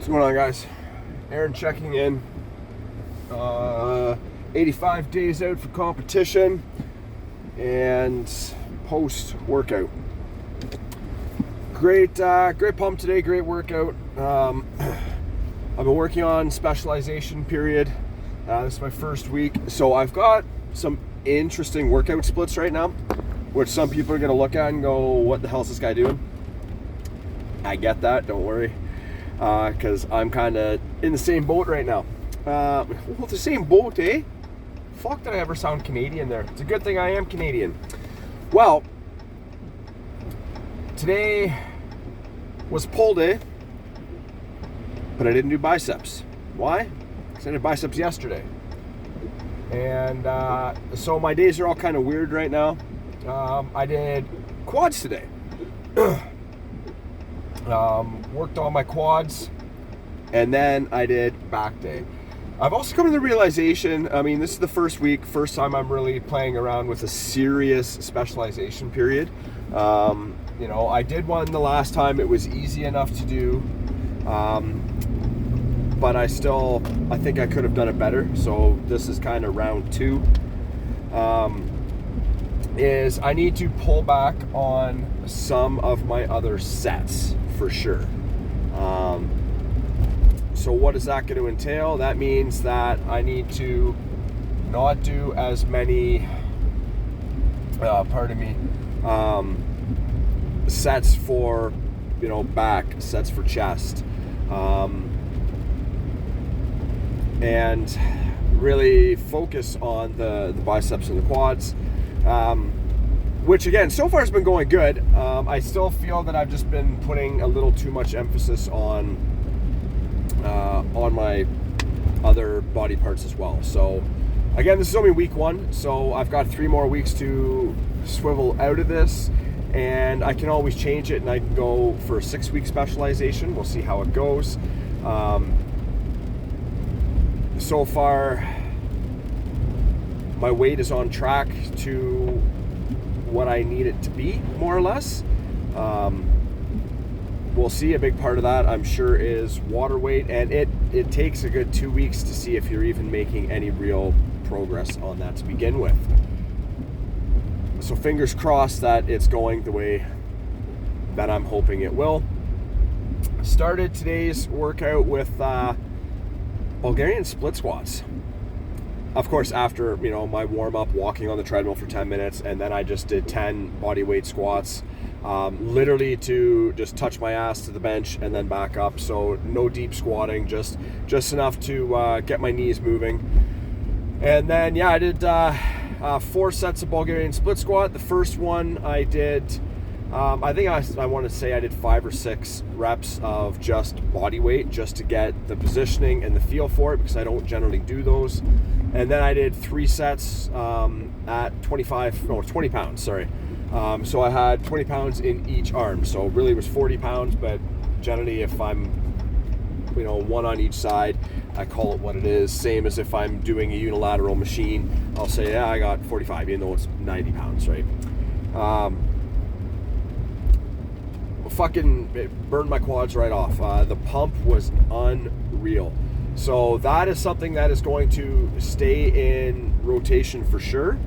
What's going on, guys? Aaron checking in. 85 days out for competition and post-workout. Great pump today, great workout. I've been working on specialization period. This is my first week. So I've got some interesting workout splits right now, which some people are going to look at and go, what the hell is this guy doing? I get that, don't worry. Because I'm kind of in the same boat right now. Well, the same boat, eh? Fuck, did I ever sound Canadian there? It's a good thing I am Canadian. Well, today was pull day, but I didn't do biceps. Why? Because I did biceps yesterday. And so my days are all kind of weird right now. I did quads today. Worked on my quads, and then I did back day. I've also come to the realization, this is the first time I'm really playing around with a serious specialization period. I did one the last time, it was easy enough to do, but I think I could have done it better. So this is kind of round two. Is I need to pull back on some of my other sets for sure. So what is that going to entail? That means that I need to not do as many sets for back, sets for chest, and really focus on the biceps and the quads, which again so far has been going good. I still feel that I've just been putting a little too much emphasis on my other body parts as well. So again, this is only week one, so I've got 3 more weeks to swivel out of this, and I can always change it and I can go for a 6-week specialization. We'll see how it goes. So far my weight is on track to what I need it to be, more or less. We'll see. A big part of that, I'm sure, is water weight, and it takes a good 2 weeks to see if you're even making any real progress on that to begin with. So fingers crossed that it's going the way that I'm hoping it will. Started today's workout with Bulgarian split squats. Of course, after my warm-up, walking on the treadmill for 10 minutes, and then I just did 10 body weight squats, literally to just touch my ass to the bench and then back up. So no deep squatting, just enough to get my knees moving. And then I did 4 sets of Bulgarian split squat. The first one I did, I think I want to say I did 5 or 6 reps of just body weight, just to get the positioning and the feel for it, because I don't generally do those. And then I did 3 sets at 20 pounds, sorry. So I had 20 pounds in each arm. So really it was 40 pounds, but generally if I'm, one on each side, I call it what it is. Same as if I'm doing a unilateral machine, I'll say, I got 45, even though it's 90 pounds, right? It burned my quads right off. The pump was unreal. So that is something that is going to stay in rotation for sure.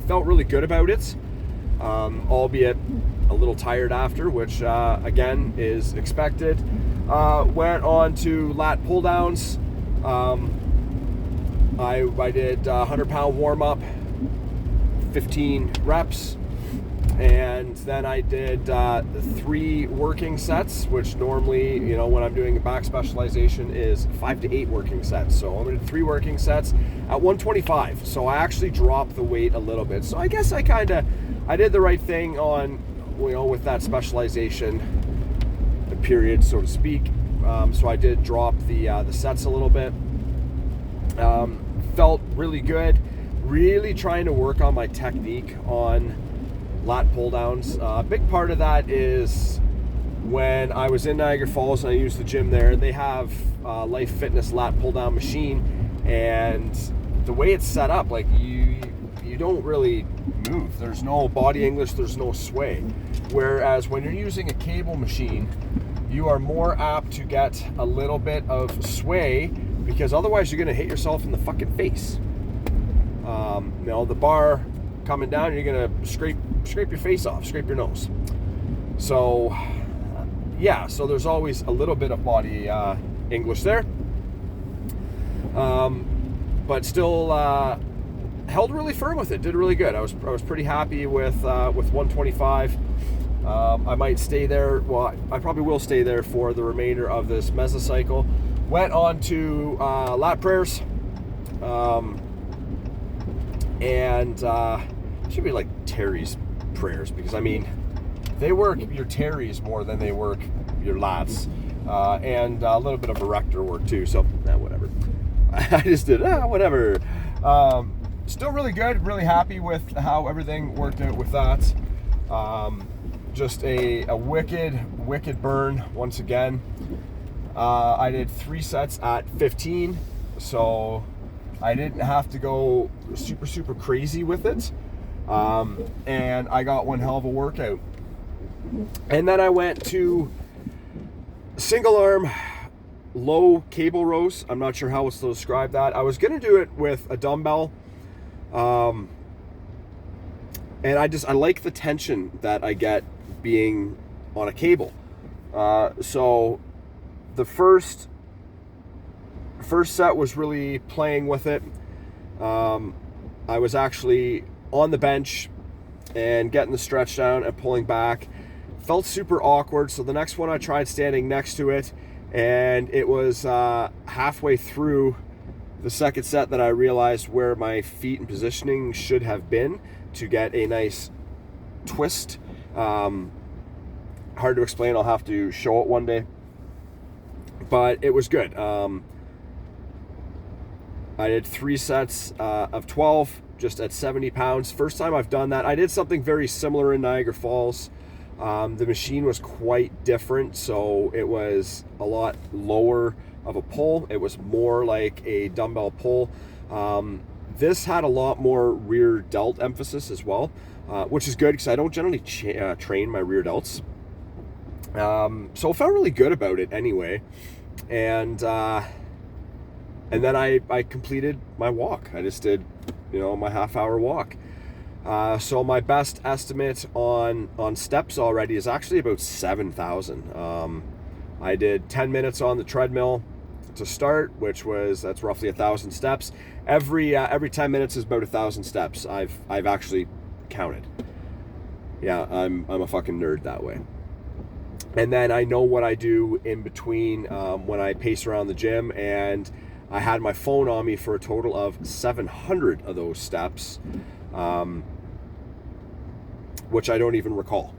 Felt really good about it, albeit a little tired after, which again is expected. Went on to lat pull downs. I did 100-pound warm up, 15 reps. And then I did 3 working sets, which normally, when I'm doing a back specialization, is 5 to 8 working sets. So I'm going to do 3 working sets at 125. So I actually dropped the weight a little bit. So I guess I did the right thing on, with that specialization period, so to speak. So I did drop the sets a little bit. Felt really good. Really trying to work on my technique on lat pull downs. A big part of that is when I was in Niagara Falls and I used the gym there, they have Life Fitness lat pull down machine, and the way it's set up, like you don't really move. There's no body English, there's no sway. Whereas when you're using a cable machine, you are more apt to get a little bit of sway, because otherwise you're going to hit yourself in the fucking face. You know, the bar coming down, you're going to scrape your face off, scrape your nose. So yeah, so there's always a little bit of body English there. But still held really firm with it, did really good. I was pretty happy with 125. I might stay there. Well, I probably will stay there for the remainder of this mesocycle. Went on to lat prayers, and should be like Terry's prayers, because I mean, they work your Terry's more than they work your lats, and a little bit of erector work too. So whatever. I just did whatever. Still really good. Really happy with how everything worked out with that. Just a wicked burn once again. I did 3 sets at 15, so I didn't have to go super crazy with it, and I got one hell of a workout. And then I went to single arm low cable rows. I'm not sure how else to describe that. I was gonna do it with a dumbbell, and I like the tension that I get being on a cable. So the first set was really playing with it. I was actually on the bench and getting the stretch down and pulling back. Felt super awkward, so the next one I tried standing next to it, and it was halfway through the second set that I realized where my feet and positioning should have been to get a nice twist. Hard to explain. I'll have to show it one day, but it was good. I did 3 sets of 12, just at 70 pounds. First time I've done that. I did something very similar in Niagara Falls. The machine was quite different, so it was a lot lower of a pull. It was more like a dumbbell pull. This had a lot more rear delt emphasis as well, which is good because I don't generally train my rear delts. So I felt really good about it anyway. And then I completed my walk. I just did, my half-hour walk. So my best estimate on steps already is actually about 7,000. I did 10 minutes on the treadmill to start, that's roughly 1,000 steps. Every 10 minutes is about 1,000 steps. I've actually counted. Yeah, I'm a fucking nerd that way. And then I know what I do in between when I pace around the gym, and I had my phone on me for a total of 700 of those steps, which I don't even recall.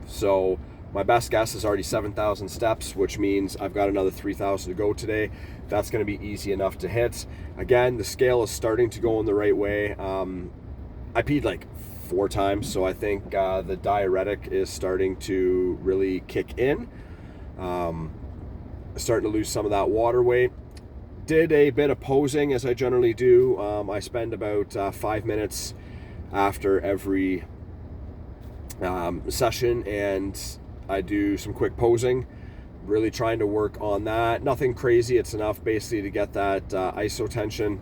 So my best guess is already 7,000 steps, which means I've got another 3,000 to go today. That's going to be easy enough to hit. Again, the scale is starting to go in the right way. I peed like 4 times, so I think the diuretic is starting to really kick in. Starting to lose some of that water weight. Did a bit of posing, as I generally do. I spend about 5 minutes after every session, and I do some quick posing. Really trying to work on that. Nothing crazy. It's enough basically to get that isotension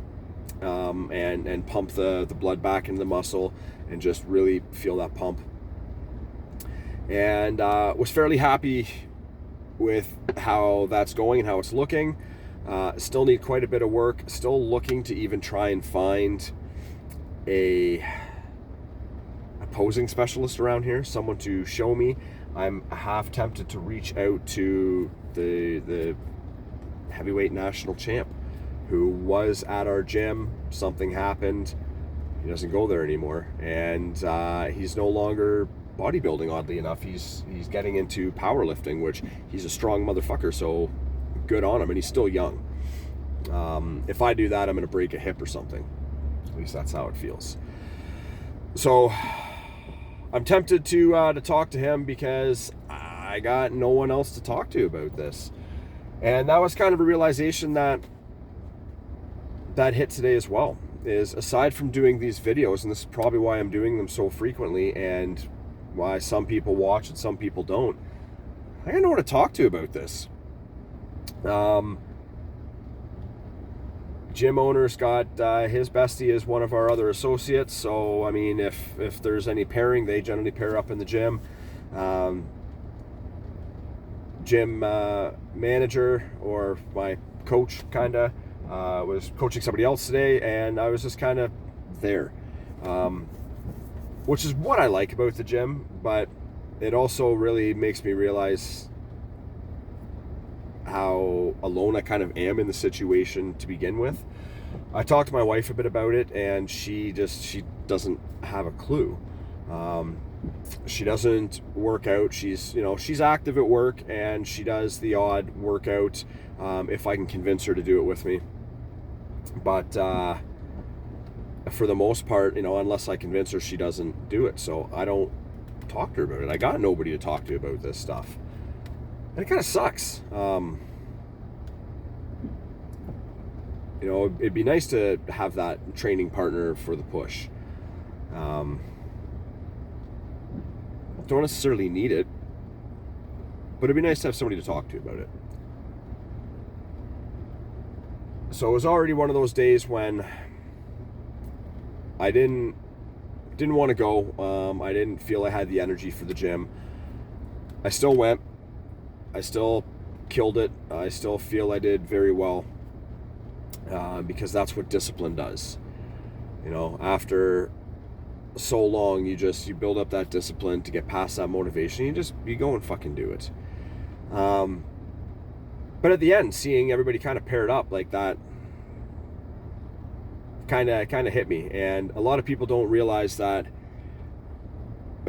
and pump the blood back into the muscle and just really feel that pump. And was fairly happy with how that's going and how it's looking. Still need quite a bit of work. Still looking to even try and find a posing specialist around here, someone to show me. I'm half tempted to reach out to the heavyweight national champ who was at our gym. Something happened. He doesn't go there anymore, and he's no longer bodybuilding, oddly enough. He's getting into powerlifting, which he's a strong motherfucker, so good on him, and he's still young. If I do that, I'm going to break a hip or something. At least that's how it feels. So I'm tempted to talk to him because I got no one else to talk to about this. And that was kind of a realization that hit today as well, is aside from doing these videos, and this is probably why I'm doing them so frequently and why some people watch and some people don't, I got no one to talk to about this. Gym owner's got his bestie is one of our other associates, so I mean, if there's any pairing, they generally pair up in the gym. Gym manager, or my coach, kind of was coaching somebody else today, and I was just kind of there, which is what I like about the gym, but it also really makes me realize how alone I kind of am in the situation to begin with. I talked to my wife a bit about it, and she doesn't have a clue. She doesn't work out. She's active at work, and she does the odd workout if I can convince her to do it with me. But for the most part, unless I convince her, she doesn't do it. So I don't talk to her about it. I got nobody to talk to about this stuff. And it kind of sucks. It'd be nice to have that training partner for the push. Don't necessarily need it, but it'd be nice to have somebody to talk to about it. So it was already one of those days when I didn't want to go. I didn't feel I had the energy for the gym. I still went. I still killed it. I still feel I did very well, because that's what discipline does. After so long, you build up that discipline to get past that motivation. You go and fucking do it. But at the end, seeing everybody kind of paired up like that kind of hit me. And a lot of people don't realize that,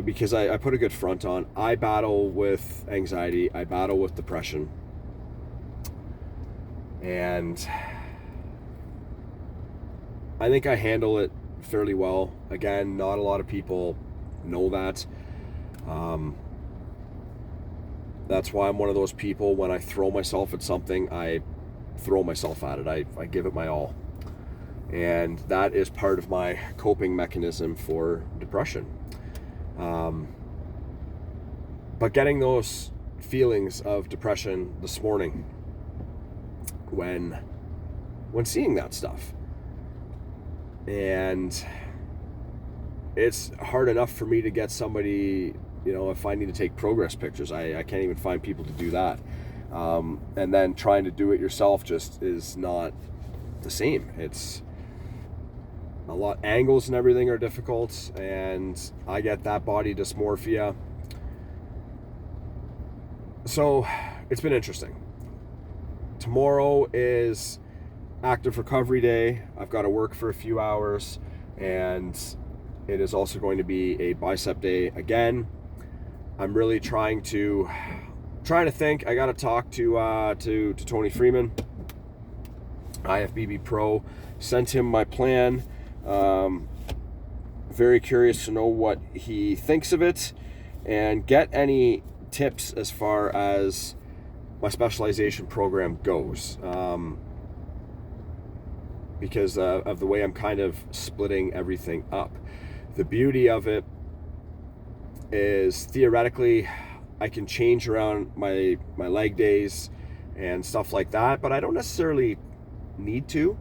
because I put a good front on. I battle with anxiety. I battle with depression. And I think I handle it fairly well. Again, not a lot of people know that. That's why I'm one of those people, when I throw myself at something, I throw myself at it. I give it my all. And that is part of my coping mechanism for depression. But getting those feelings of depression this morning, when seeing that stuff, and it's hard enough for me to get somebody, if I need to take progress pictures, I can't even find people to do that. And then trying to do it yourself just is not the same. It's a lot. Angles and everything are difficult, and I get that body dysmorphia. So it's been interesting. Tomorrow is active recovery day. I've got to work for a few hours, and it is also going to be a bicep day again. I'm really trying to think. I got to talk to Tony Freeman, IFBB Pro. Sent him my plan. Very curious to know what he thinks of it, and get any tips as far as my specialization program goes. Because of the way I'm kind of splitting everything up. The beauty of it is, theoretically, I can change around my leg days and stuff like that, but I don't necessarily need to.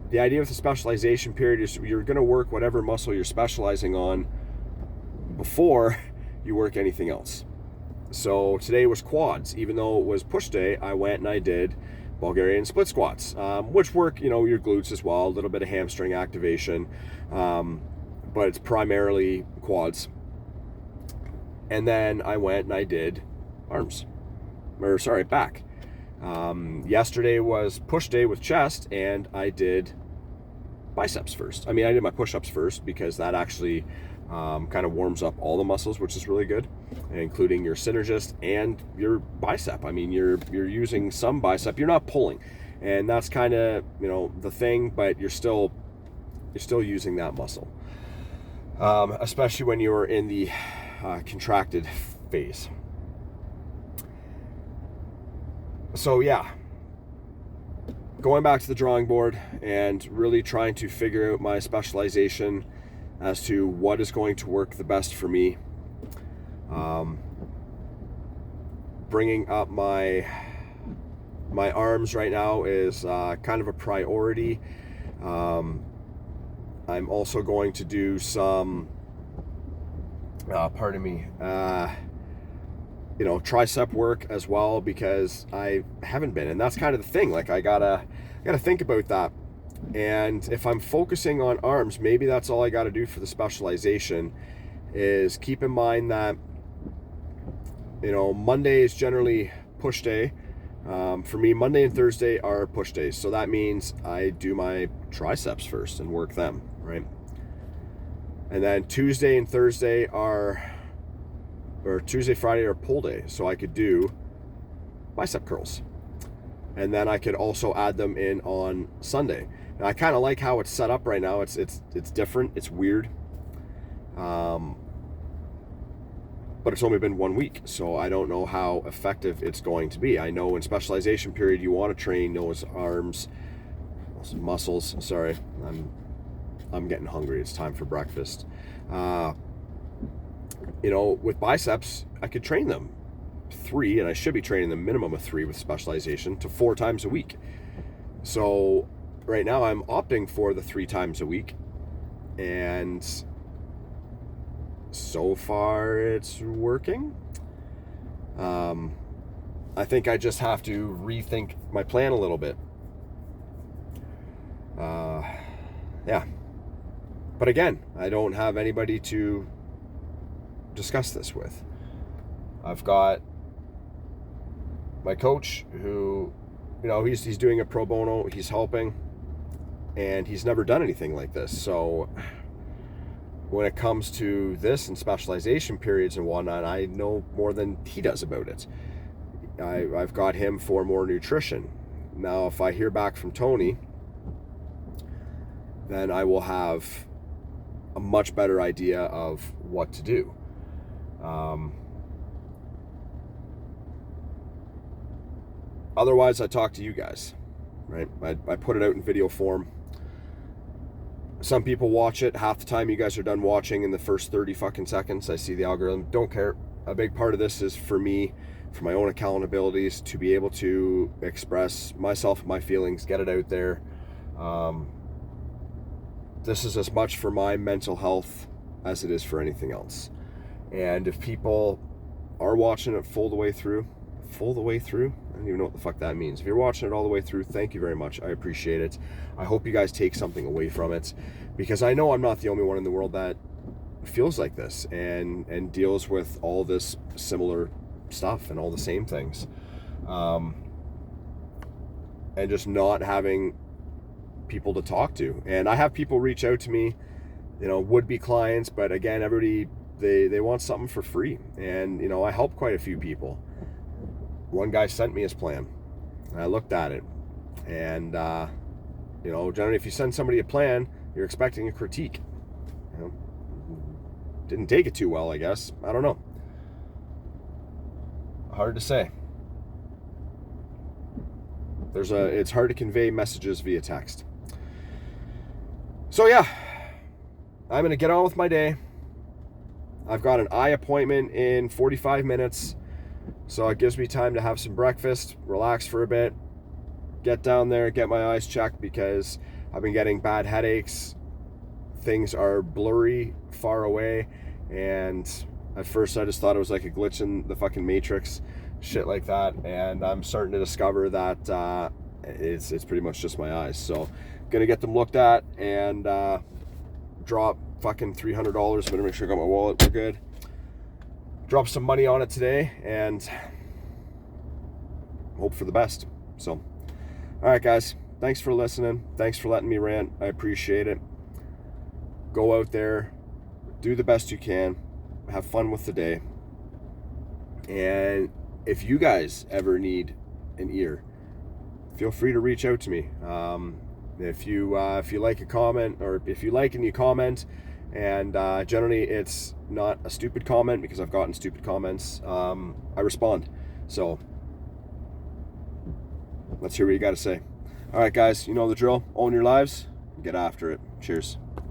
The idea with the specialization period is you're going to work whatever muscle you're specializing on before you work anything else. So today was quads. Even though it was push day, I went and I did Bulgarian split squats, which work, your glutes as well, a little bit of hamstring activation, but it's primarily quads. And then I went and I did back. Yesterday was push day with chest, and I did biceps first. I did my push-ups first, because that actually kind of warms up all the muscles, which is really good, including your synergist and your bicep. You're using some bicep, you're not pulling, and that's kind of the thing, but you're still using that muscle, especially when you're in the contracted phase. So yeah, going back to the drawing board and really trying to figure out my specialization as to what is going to work the best for me. bringing up my arms right now is kind of a priority. I'm also going to do some, tricep work as well, because I haven't been, and that's kind of the thing. Like, I gotta think about that. And if I'm focusing on arms, maybe that's all I got to do for the specialization, is keep in mind that, Monday is generally push day. For me, Monday and Thursday are push days. So that means I do my triceps first and work them, right? And then Tuesday, Friday are pull day. So I could do bicep curls. And then I could also add them in on Sunday. Now, I kind of like how it's set up right now. It's different. It's weird. But it's only been 1 week, so I don't know how effective it's going to be. I know in specialization period, you want to train those arms, muscles. Sorry, I'm getting hungry. It's time for breakfast. With biceps, I could train them 3, and I should be training them minimum of 3 with specialization to 4 times a week. So right now I'm opting for the 3 times a week, and so far it's working. I think I just have to rethink my plan a little bit. Yeah. But again, I don't have anybody to discuss this with. I've got my coach who, he's doing a pro bono, he's helping, and he's never done anything like this. So when it comes to this and specialization periods and whatnot, I know more than he does about it. I've got him for more nutrition. Now, if I hear back from Tony, then I will have a much better idea of what to do. Otherwise, I talk to you guys, right? I put it out in video form. Some people watch it. Half the time you guys are done watching in the first 30 fucking seconds. I see the algorithm. Don't care. A big part of this is for me, for my own accountabilities, to be able to express myself, my feelings, get it out there. This is as much for my mental health as it is for anything else. And if people are watching it full the way through, I don't even know what the fuck that means. If you're watching it all the way through, thank you very much. I appreciate it. I hope you guys take something away from it, because I know I'm not the only one in the world that feels like this and deals with all this similar stuff and all the same things. And just not having people to talk to. And I have people reach out to me, would-be clients, but again, everybody, they want something for free. And, I help quite a few people. One guy sent me his plan, and I looked at it, and generally if you send somebody a plan, you're expecting a critique. Didn't take it too well, I guess. I don't know. Hard to say. It's hard to convey messages via text. So yeah, I'm gonna get on with my day. I've got an eye appointment in 45 minutes. So it gives me time to have some breakfast, relax for a bit, get down there, get my eyes checked, because I've been getting bad headaches. Things are blurry, far away, and at first I just thought it was like a glitch in the fucking Matrix, shit like that, and I'm starting to discover that it's pretty much just my eyes. So gonna get them looked at and drop fucking $300. Better make sure I got my wallet, we're good. Drop some money on it today and hope for the best. So, all right, guys, thanks for listening. Thanks for letting me rant. I appreciate it. Go out there, do the best you can, have fun with the day. And if you guys ever need an ear, feel free to reach out to me. If you like a comment, or if you like and you comment, and generally it's not a stupid comment, because I've gotten stupid comments, I respond. So let's hear what you got to say. All right, guys, you know the drill. Own your lives. Get after it. Cheers.